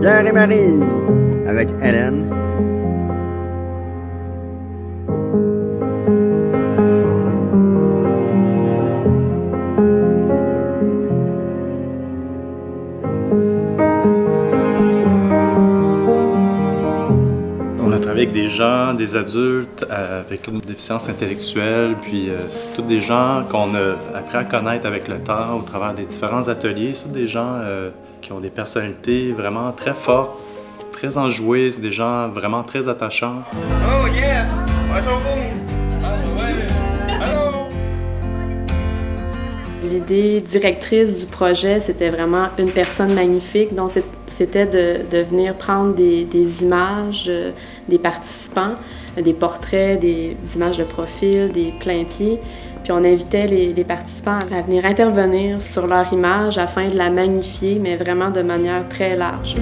Pierre et Marie avec Hélène. On a travaillé avec des gens, des adultes avec une déficience intellectuelle, puis c'est tous des gens qu'on a appris à connaître avec le temps au travers des différents ateliers. C'est des gens qui ont des personnalités vraiment très fortes, très enjouées, c'est des gens vraiment très attachants. Oh yes! L'idée directrice du projet, c'était vraiment une personne magnifique. Donc, c'était de venir prendre des images des participants, des portraits, des images de profil, des pleins-pieds. Puis on invitait les participants à venir intervenir sur leur image afin de la magnifier, mais vraiment de manière très large.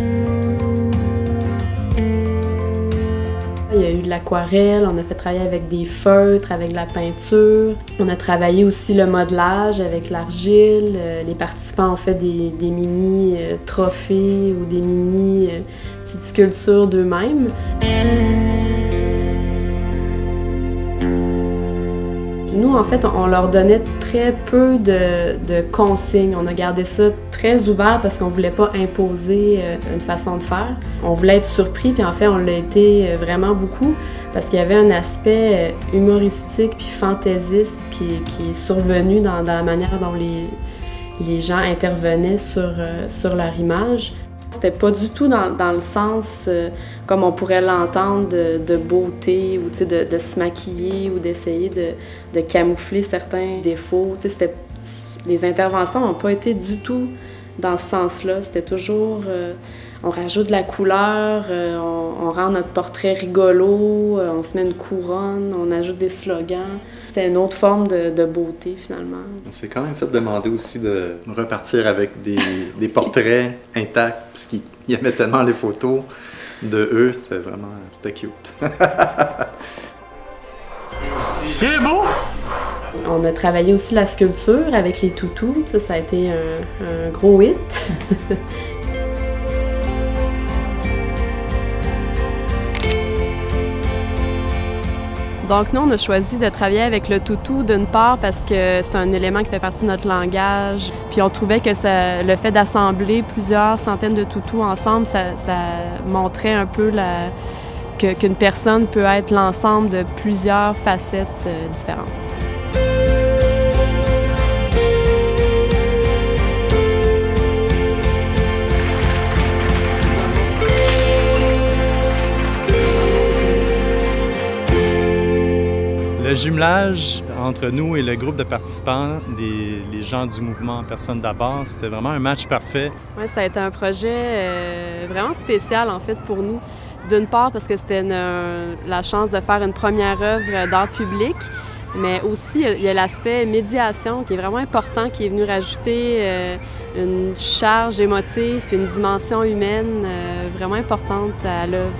Il y a eu de l'aquarelle, on a fait travailler avec des feutres, avec de la peinture. On a travaillé aussi le modelage avec l'argile. Les participants ont fait des mini trophées ou des mini petites sculptures d'eux-mêmes. Nous, en fait, on leur donnait très peu de consignes. On a gardé ça très ouvert parce qu'on ne voulait pas imposer une façon de faire. On voulait être surpris, puis en fait, on l'a été vraiment beaucoup parce qu'il y avait un aspect humoristique puis fantaisiste qui est survenu dans la manière dont les gens intervenaient sur leur image. C'était pas du tout dans le sens, comme on pourrait l'entendre, de beauté ou de se maquiller ou d'essayer de camoufler certains défauts. Les interventions n'ont pas été du tout dans ce sens-là. C'était toujours, on rajoute de la couleur, on rend notre portrait rigolo, on se met une couronne, on ajoute des slogans. C'est une autre forme de beauté, finalement. On s'est quand même fait demander aussi de repartir avec des portraits intacts, parce qu'il y avait tellement les photos de eux, c'était cute. C'est beau! On a travaillé aussi la sculpture avec les toutous. Ça a été un gros hit. Donc nous, on a choisi de travailler avec le toutou d'une part parce que c'est un élément qui fait partie de notre langage. Puis on trouvait que le fait d'assembler plusieurs centaines de toutous ensemble, ça montrait un peu qu'une personne peut être l'ensemble de plusieurs facettes différentes. Le jumelage entre nous et le groupe de participants, les gens du mouvement Personne d'abord, c'était vraiment un match parfait. Oui, ça a été un projet vraiment spécial en fait pour nous. D'une part parce que c'était la chance de faire une première œuvre d'art public, mais aussi il y a l'aspect médiation qui est vraiment important, qui est venu rajouter une charge émotive et une dimension humaine vraiment importante à l'œuvre.